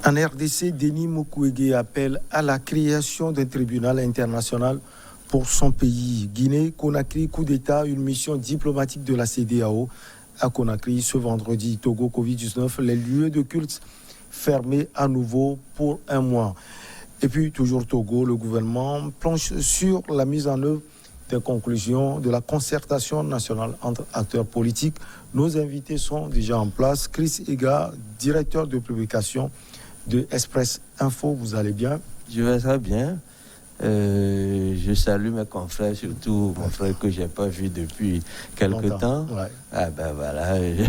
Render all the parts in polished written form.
En RDC, Denis Mukwege appelle à la création d'un tribunal international pour son pays. Guinée, Conakry, coup d'État, une mission diplomatique de la CEDEAO à Conakry ce vendredi. Togo, Covid-19, les lieux de culte fermés à nouveau pour un mois. Et puis, toujours Togo, le gouvernement planche sur la mise en œuvre des conclusions de la concertation nationale entre acteurs politiques. Nos invités sont déjà en place. Chris Ega, directeur de publication de Express Info, vous allez bien? Je vais très bien. Je salue mes confrères, surtout mon frère que je n'ai pas vu depuis quelque temps. Ouais. Ah ben voilà. Et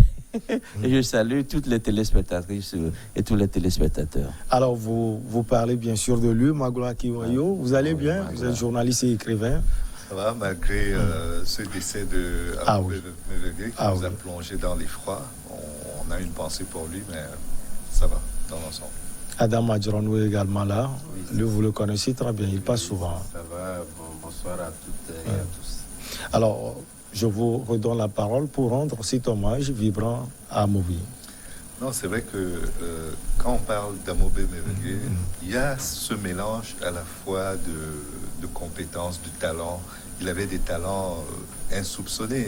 je salue toutes les téléspectatrices et tous les téléspectateurs. Alors, vous parlez bien sûr de lui, Magloa Kiwayo. Vous allez bien? Vous êtes journaliste et écrivain. Ça va, malgré ce décès de Mewege qui nous a plongé dans l'effroi. On a une pensée pour lui, mais ça va dans l'ensemble. Adam Adjaranou est également là. Lui, vous le connaissez très bien, il passe souvent. Ça va, bonsoir à toutes et à tous. Alors, je vous redonne la parole pour rendre cet hommage vibrant à Amobi. Non, c'est vrai que quand on parle d'Amobi Mewege, il y a ce mélange à la fois de compétences, de talents. Il avait des talents insoupçonnés.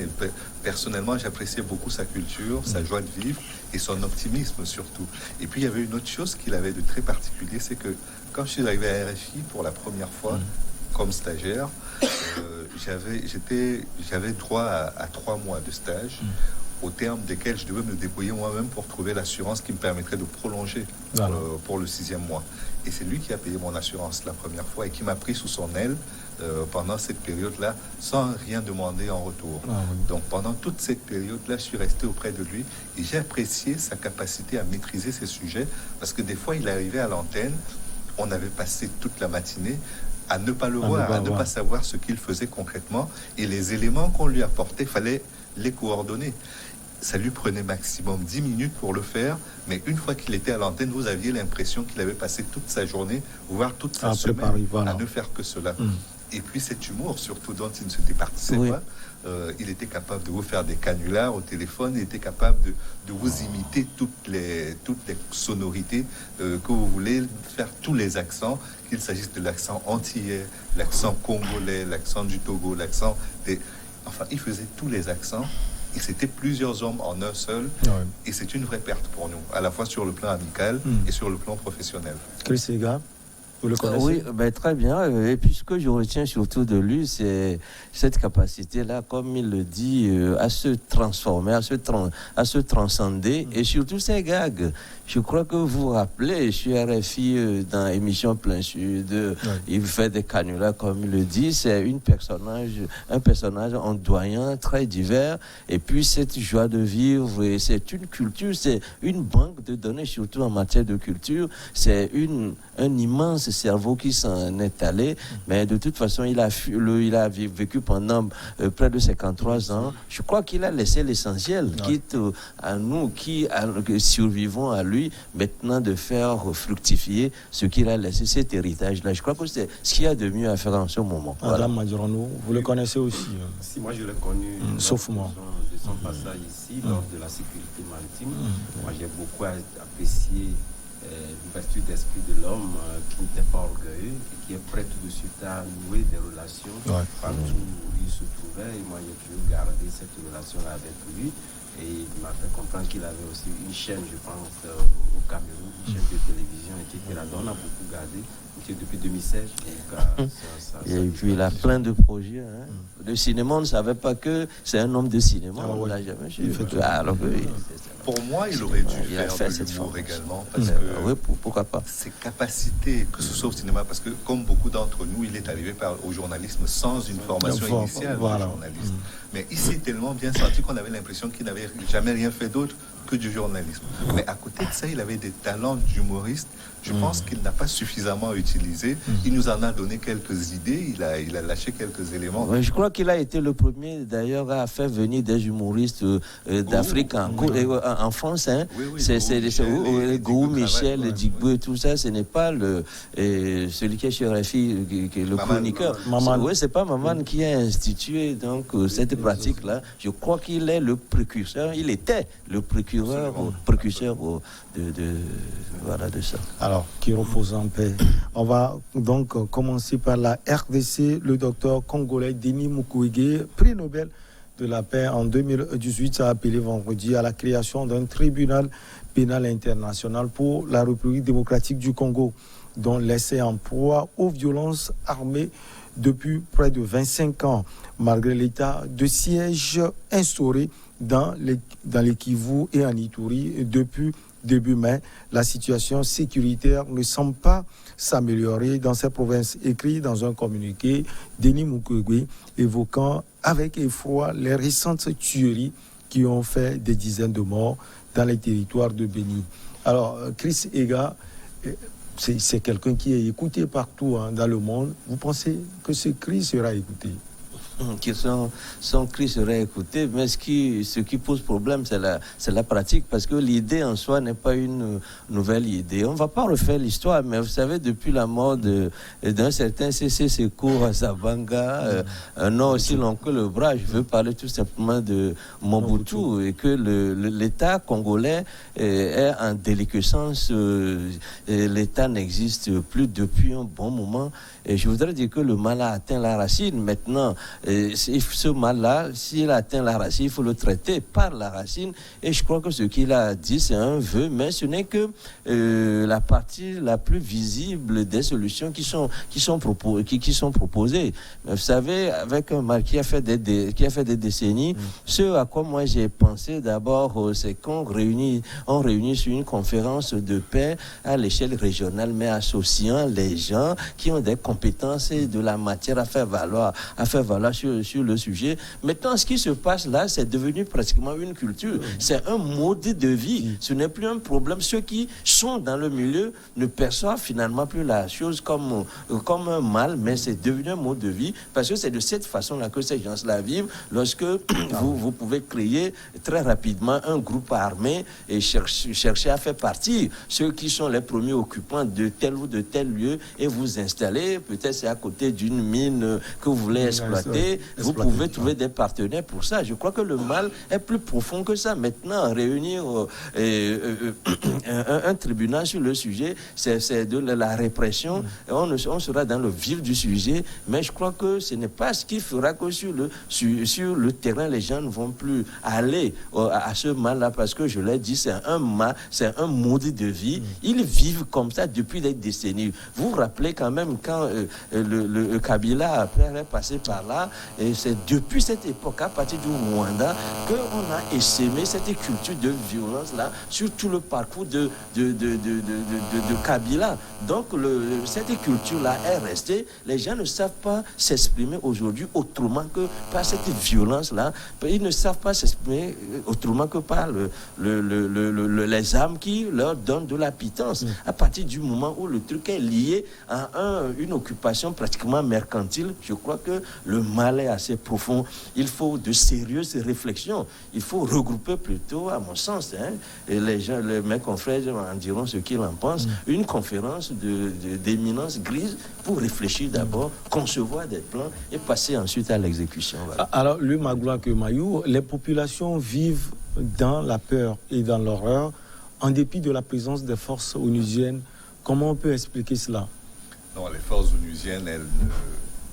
Personnellement, j'appréciais beaucoup sa culture, sa joie de vivre et son optimisme surtout. Et puis, il y avait une autre chose qu'il avait de très particulier, c'est que quand je suis arrivé à RFI pour la première fois comme stagiaire, j'avais droit à 3 mois de stage, au terme desquels je devais me débrouiller moi-même pour trouver l'assurance qui me permettrait de prolonger pour le 6e mois. Et c'est lui qui a payé mon assurance la première fois et qui m'a pris sous son aile pendant cette période-là, sans rien demander en retour. Donc pendant toute cette période-là, je suis resté auprès de lui et j'ai apprécié sa capacité à maîtriser ces sujets, parce que des fois, il arrivait à l'antenne, on avait passé toute la matinée à ne pas le voir, à ne pas savoir ce qu'il faisait concrètement, et les éléments qu'on lui apportait, fallait les coordonner. Ça lui prenait maximum 10 minutes pour le faire, mais une fois qu'il était à l'antenne, vous aviez l'impression qu'il avait passé toute sa journée, voire toute sa semaine, à ne faire que cela. Et puis cet humour, surtout, dont il ne se départissait pas, il était capable de vous faire des canulars au téléphone, il était capable de vous imiter toutes les sonorités que vous voulez, faire tous les accents, qu'il s'agisse de l'accent antillais, l'accent congolais, l'accent du Togo, l'accent des... Enfin, il faisait tous les accents. Et c'était plusieurs hommes en un seul. Et c'est une vraie perte pour nous, à la fois sur le plan amical et sur le plan professionnel. Chris Ega, vous le connaissez? Oui, ben, très bien. Et puis ce que je retiens surtout de lui, c'est cette capacité-là, comme il le dit, à se transformer, à se transcender, et surtout ses gags. Je crois que vous vous rappelez, sur RFI, dans l'émission Plein Sud, il fait des canulars, comme il le dit. C'est un personnage ondoyant, très divers. Et puis cette joie de vivre, et c'est une culture, c'est une banque de données, surtout en matière de culture. C'est un immense cerveau qui s'en est allé. Mais de toute façon, il a vécu pendant près de 53 ans. Je crois qu'il a laissé l'essentiel, quitte à nous qui survivons à lui, maintenant de faire fructifier ce qu'il a laissé, cet héritage-là. Je crois que c'est ce qu'il y a de mieux à faire en ce moment. Madame Adjaranou, vous le connaissez aussi? Si, moi je l'ai connu sauf moi. De son passage ici, lors de la sécurité maritime. Moi j'ai beaucoup apprécié l'ouverture d'esprit de l'homme qui n'était pas orgueilleux et qui est prêt tout de suite à nouer des relations partout où il se trouvait. Et moi j'ai toujours gardé cette relation-là avec lui. Et il m'a fait comprendre qu'il avait aussi une chaîne, je pense, au Cameroun, une chaîne de télévision, etc. On a beaucoup gardé, depuis 2016. Et puis il a plein de projets. Le cinéma, on ne savait pas que c'est un homme de cinéma. On l'a jamais Pour moi, il aurait dû faire de l'humour également, parce que pourquoi pas. Ses capacités, que ce soit au cinéma, parce que comme beaucoup d'entre nous, il est arrivé au journalisme sans une formation initiale de journaliste. Mais il s'est tellement bien senti qu'on avait l'impression qu'il n'avait jamais rien fait d'autre que du journalisme. Mais à côté de ça, il avait des talents d'humoriste. Je pense qu'il n'a pas suffisamment utilisé. Il nous en a donné quelques idées, il a lâché quelques éléments. Je crois qu'il a été le premier d'ailleurs à faire venir des humoristes d'Afrique en France. C'est Gou, Michel, Digbo et tout ça. Ce n'est pas celui qui est chez RFI, qui est le chroniqueur. Oui, c'est pas Maman qui a institué donc cette pratique-là. Je crois qu'il est le précurseur. Il était le précurseur précurseur de ça. Alors, qui repose en paix. On va donc commencer par la RDC. Le docteur congolais Denis Mukwege, prix Nobel de la paix en 2018, a appelé vendredi à la création d'un tribunal pénal international pour la République démocratique du Congo, dont l'essai en proie aux violences armées depuis près de 25 ans, malgré l'état de siège instauré dans les Kivu et en Ituri depuis début mai. La situation sécuritaire ne semble pas s'améliorer dans ces provinces, écrit dans un communiqué Denis Mukwege, évoquant avec effroi les récentes tueries qui ont fait des dizaines de morts dans les territoires de Béni. Alors, Chris Ega, c'est quelqu'un qui est écouté partout dans le monde. Vous pensez que ce cri sera écouté? Que son cri serait écouté, mais ce qui pose problème, c'est la pratique, parce que l'idée en soi n'est pas une nouvelle idée. On ne va pas refaire l'histoire, mais vous savez, depuis la mort d'un certain C.C. Secours à Zabanga, un nom aussi long que le bras, je veux parler tout simplement de Mobutu, et que l'État congolais est en déliquescence. L'État n'existe plus depuis un bon moment, et je voudrais dire que le mal a atteint la racine. Maintenant, ce mal-là, s'il atteint la racine, il faut le traiter par la racine. Et je crois que ce qu'il a dit, c'est un vœu, mais ce n'est que la partie la plus visible des solutions qui sont proposées. Vous savez, avec un mal qui a fait des décennies, ce à quoi moi j'ai pensé d'abord, c'est qu'on réunit sur une conférence de paix à l'échelle régionale, mais associant les gens qui ont des compétences et de la matière à faire valoir sur le sujet. Maintenant, ce qui se passe là, c'est devenu pratiquement une culture. C'est un mode de vie. Ce n'est plus un problème. Ceux qui sont dans le milieu ne perçoivent finalement plus la chose comme un mal, mais c'est devenu un mode de vie, parce que c'est de cette façon-là que ces gens-là vivent. Lorsque vous pouvez créer très rapidement un groupe armé et chercher à faire partie ceux qui sont les premiers occupants de tel ou de tel lieu et vous installer, peut-être c'est à côté d'une mine que vous voulez exploiter, vous pouvez trouver des partenaires pour ça. Je crois que le mal est plus profond que ça. Maintenant, réunir un tribunal sur le sujet, c'est de la répression. On sera dans le vif du sujet, mais je crois que ce n'est pas ce qui fera que sur le terrain, les gens ne vont plus aller à ce mal-là, parce que je l'ai dit, c'est un mal, c'est un mode de vie. Ils vivent comme ça depuis des décennies. Vous vous rappelez quand même quand le Kabila après est passé par là, et c'est depuis cette époque, à partir du Rwanda, qu'on a essaimé cette culture de violence-là sur tout le parcours de Kabila. Donc cette culture-là est restée. Les gens ne savent pas s'exprimer aujourd'hui autrement que par cette violence-là. Ils ne savent pas s'exprimer autrement que par les armes qui leur donnent de la pitance. À partir du moment où le truc est lié à une occupation pratiquement mercantile, je crois que le mal est assez profond. Il faut de sérieuses réflexions. Il faut regrouper plutôt, à mon sens, et mes confrères en diront ce qu'ils en pensent, une conférence d'éminence grise pour réfléchir d'abord, concevoir des plans et passer ensuite à l'exécution. Voilà. Alors, le Magloire que Mayou, les populations vivent dans la peur et dans l'horreur, en dépit de la présence des forces onusiennes. Comment on peut expliquer cela? Non, les forces onusiennes,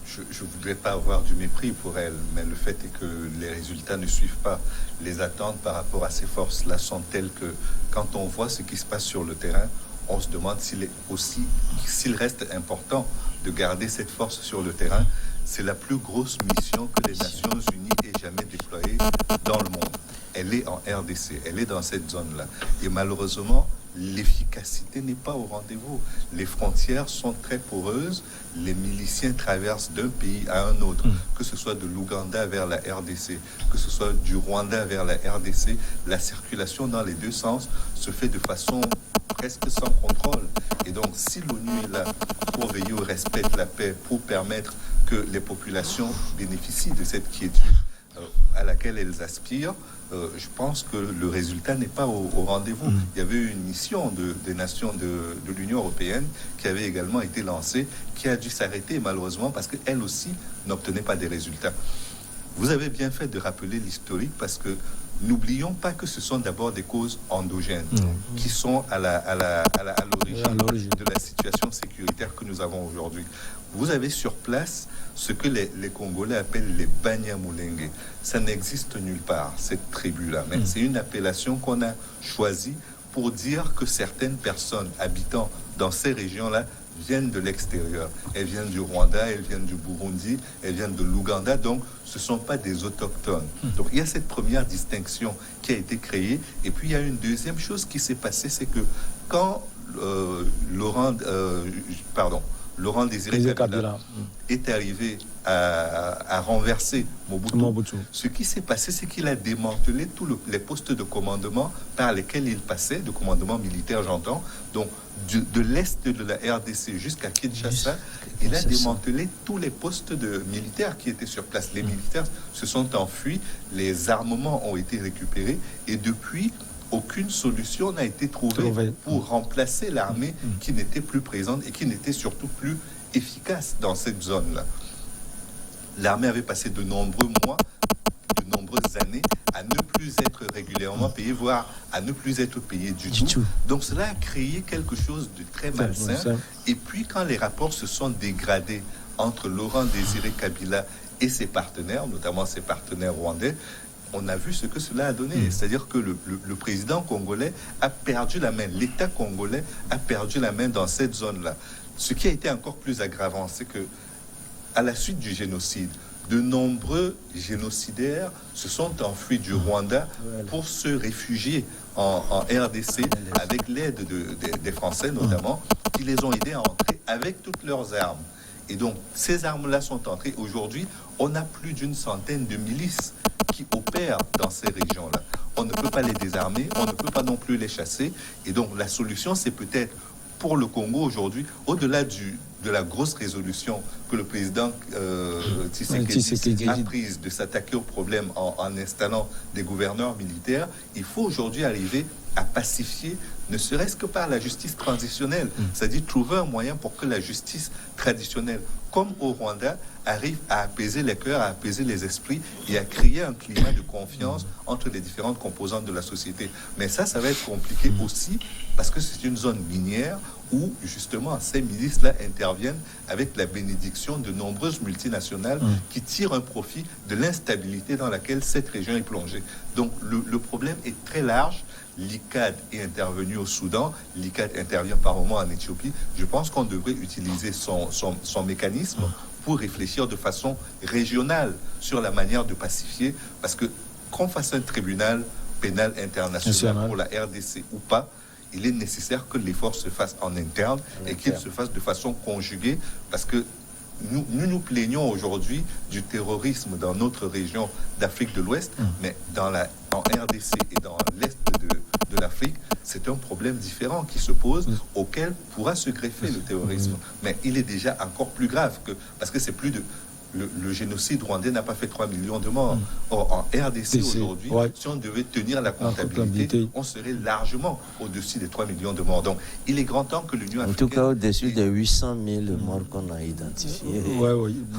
je ne voudrais pas avoir du mépris pour elles, mais le fait est que les résultats ne suivent pas. Les attentes par rapport à ces forces-là sont telles que quand on voit ce qui se passe sur le terrain, on se demande s'il reste important de garder cette force sur le terrain. C'est la plus grosse mission que les Nations Unies aient jamais déployée dans le monde. Elle est en RDC, elle est dans cette zone-là. Et malheureusement, l'efficacité n'est pas au rendez-vous. Les frontières sont très poreuses. Les miliciens traversent d'un pays à un autre, que ce soit de l'Ouganda vers la RDC, que ce soit du Rwanda vers la RDC. La circulation dans les deux sens se fait de façon presque sans contrôle. Et donc, si l'ONU est là pour veiller au respect de la paix, pour permettre que les populations bénéficient de cette quiétude à laquelle elles aspirent, je pense que le résultat n'est pas au rendez-vous. Il y avait eu une mission des nations de l'Union européenne qui avait également été lancée, qui a dû s'arrêter malheureusement parce qu'elle aussi n'obtenait pas des résultats. Vous avez bien fait de rappeler l'historique parce que n'oublions pas que ce sont d'abord des causes endogènes qui sont à l'origine de la situation sécuritaire que nous avons aujourd'hui. Vous avez sur place ce que les Congolais appellent les Banyamulenge. Ça n'existe nulle part, cette tribu-là. Mais c'est une appellation qu'on a choisie pour dire que certaines personnes habitant dans ces régions-là viennent de l'extérieur. Elles viennent du Rwanda, elles viennent du Burundi, elles viennent de l'Ouganda, donc ce ne sont pas des autochtones. Donc il y a cette première distinction qui a été créée. Et puis il y a une deuxième chose qui s'est passée, c'est que quand Laurent Désiré Kabila est arrivé à renverser Mobutu. Ce qui s'est passé, c'est qu'il a démantelé tous les postes de commandement par lesquels il passait, de commandement militaire, j'entends. Donc, de l'est de la RDC jusqu'à Kinshasa, il a démantelé tous les postes de militaires qui étaient sur place. Les militaires se sont enfuis, les armements ont été récupérés, et depuis, aucune solution n'a été trouvée pour remplacer l'armée qui n'était plus présente et qui n'était surtout plus efficace dans cette zone-là. L'armée avait passé de nombreux mois, de nombreuses années à ne plus être régulièrement payée, voire à ne plus être payée du tout. Donc cela a créé quelque chose de très malsain. Et puis quand les rapports se sont dégradés entre Laurent Désiré Kabila et ses partenaires, notamment ses partenaires rwandais, on a vu ce que cela a donné. C'est-à-dire que le président congolais a perdu la main. L'État congolais a perdu la main dans cette zone-là. Ce qui a été encore plus aggravant, c'est que à la suite du génocide, de nombreux génocidaires se sont enfuis du Rwanda pour se réfugier en RDC avec l'aide des Français notamment, qui les ont aidés à entrer avec toutes leurs armes. Et donc, ces armes-là sont entrées. Aujourd'hui, on a plus d'une centaine de milices qui opèrent dans ces régions-là. On ne peut pas les désarmer, on ne peut pas non plus les chasser. Et donc, la solution, c'est peut-être pour le Congo aujourd'hui, au-delà de la grosse résolution que le président Tshisekedi a prise de s'attaquer au problème en installant des gouverneurs militaires, il faut aujourd'hui arriver à pacifier, ne serait-ce que par la justice transitionnelle, c'est-à-dire trouver un moyen pour que la justice traditionnelle, comme au Rwanda, arrive à apaiser les cœurs, à apaiser les esprits et à créer un climat de confiance entre les différentes composantes de la société. Mais ça va être compliqué aussi parce que c'est une zone minière où justement ces milices-là interviennent avec la bénédiction de nombreuses multinationales qui tirent un profit de l'instabilité dans laquelle cette région est plongée. Donc le problème est très large. L'ICAD est intervenu au Soudan, l'ICAD intervient par moment en Éthiopie. Je pense qu'on devrait utiliser son mécanisme pour réfléchir de façon régionale sur la manière de pacifier, parce que qu'on fasse un tribunal pénal international pour la RDC ou pas, il est nécessaire que l'effort se fasse en interne et qu'il se fasse de façon conjuguée, parce que nous plaignons aujourd'hui du terrorisme dans notre région d'Afrique de l'Ouest, mais en RDC et dans l'Est de l'Afrique, c'est un problème différent qui se pose, auquel pourra se greffer le terrorisme. Mais il est déjà encore plus grave, parce que c'est plus de... Le génocide rwandais n'a pas fait 3 millions de morts. Or, en RDC aujourd'hui, si on devait tenir la comptabilité, on serait largement au-dessus des 3 millions de morts. Donc, il est grand temps que l'Union africaine... En tout cas, au-dessus des 800 000 morts qu'on a identifiés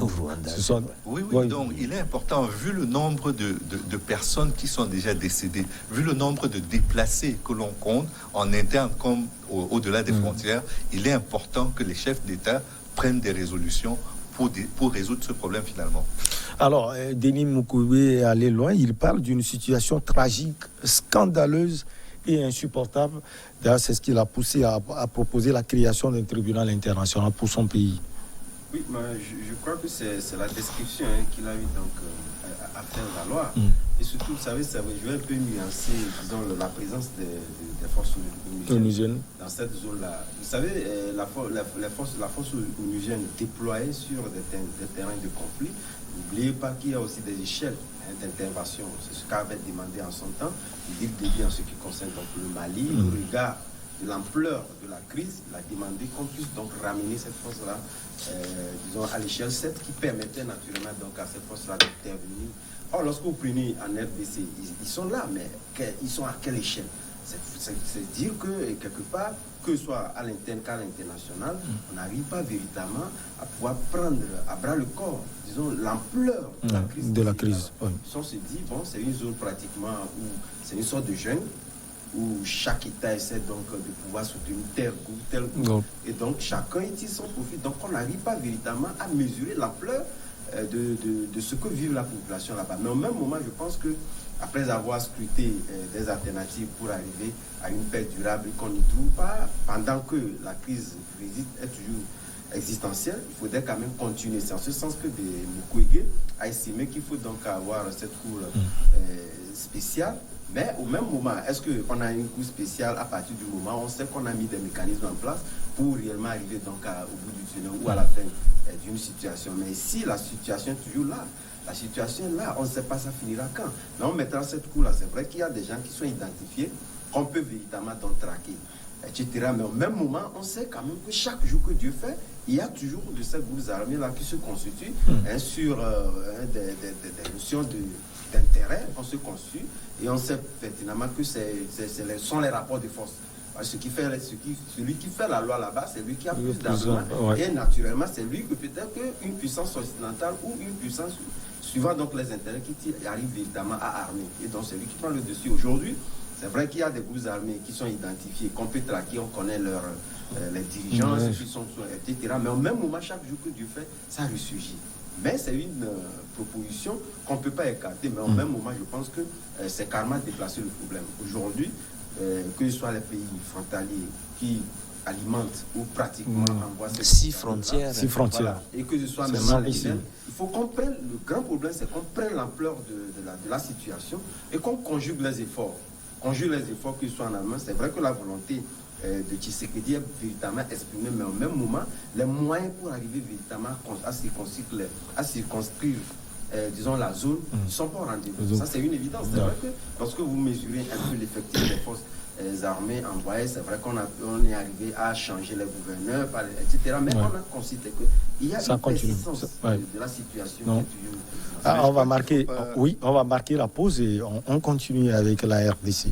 au Rwanda. Oui, donc il est important, vu le nombre de personnes qui sont déjà décédées, vu le nombre de déplacés que l'on compte en interne comme au-delà des frontières, il est important que les chefs d'État prennent des résolutions pour résoudre ce problème finalement. Alors, Denis Mukwege est allé loin, il parle d'une situation tragique, scandaleuse et insupportable. D'ailleurs, c'est ce qui l'a poussé à proposer la création d'un tribunal international pour son pays. Oui, je crois que c'est la description qu'il a eu donc à faire valoir. Et surtout, vous savez, je vais un peu nuancer, disons, la présence des forces onusiennes dans cette zone-là. Vous savez, la force onusienne déployée sur des terrains de conflit. N'oubliez pas qu'il y a aussi des échelles d'intervention. C'est ce qu'avait demandé en son temps. Il dit en ce qui concerne donc le Mali, le regard de l'ampleur de la crise, il a demandé qu'on puisse donc ramener cette force-là, disons, à l'échelle 7, qui permettait naturellement donc à cette force-là d'intervenir. Or, lorsque vous prenez en RDC, ils sont là, mais ils sont à quelle échelle? c'est dire que, quelque part, que ce soit à l'interne qu'à l'international, on n'arrive pas véritablement à pouvoir prendre à bras le corps, disons, l'ampleur de la crise. Oui. Si on se dit, bon, c'est une zone pratiquement où c'est une sorte de jungle, où chaque État essaie donc de pouvoir soutenir tel coup, et donc chacun utilise son profit. Donc on n'arrive pas véritablement à mesurer l'ampleur de ce que vit la population là-bas. Mais au même moment, je pense que après avoir scruté des alternatives pour arriver à une paix durable qu'on n'y trouve pas, pendant que la crise est toujours existentielle, il faudrait quand même continuer. C'est en ce sens que Mukwege a estimé qu'il faut donc avoir cette cour spéciale. Mais au même moment, est-ce qu'on a une cour spéciale à partir du moment où on sait qu'on a mis des mécanismes en place pour réellement arriver donc au bout du tunnel ou à la fin d'une situation? Mais si la situation est toujours là, la situation est là, on ne sait pas ça finira quand. Mais en mettant cette cour-là, c'est vrai qu'il y a des gens qui sont identifiés, qu'on peut véritablement donc traquer, etc. Mais au même moment, on sait quand même que chaque jour que Dieu fait, il y a toujours de ces groupes armés-là qui se constituent sur des notions d'intérêt, on se constitue, et on sait pertinemment que ce sont les rapports de force. Celui qui fait la loi là-bas, c'est lui qui a plus d'argent. Ouais. Et naturellement, c'est lui que peut-être qu'une puissance occidentale ou une puissance, suivant donc les intérêts, qui arrive évidemment à armer. Et donc, c'est lui qui prend le dessus. Aujourd'hui, c'est vrai qu'il y a des groupes armés qui sont identifiés, qu'on peut traquer, on connaît les dirigeants, ceux qui sont, etc. Mais au même moment, chaque jour que Dieu fait, ça ressurgit. Mais c'est une proposition qu'on ne peut pas écarter. Mais au même moment, je pense que c'est carrément déplacer le problème. Aujourd'hui, que ce soit les pays frontaliers qui alimentent ou pratiquement envoient ces 6 frontières. Voilà. Et que ce soit maintenant les mêmes, il faut qu'on prenne, le grand problème, c'est qu'on prenne l'ampleur de la situation et qu'on conjugue les efforts. Conjugue les efforts, que ce soit en Allemagne. C'est vrai que la volonté de Tshisekedi est véritablement exprimée, mais au même moment, les moyens pour arriver véritablement à circonscrire disons la zone, ne sont pas au rendez-vous. Ça, c'est une évidence. C'est vrai que lorsque vous mesurez un peu l'effectif des forces armées envoyées, c'est vrai qu'on est arrivé à changer les gouverneurs, etc. Mais on a constaté qu'il y a une persistance de la situation. On va marquer la pause et on continue avec la RDC.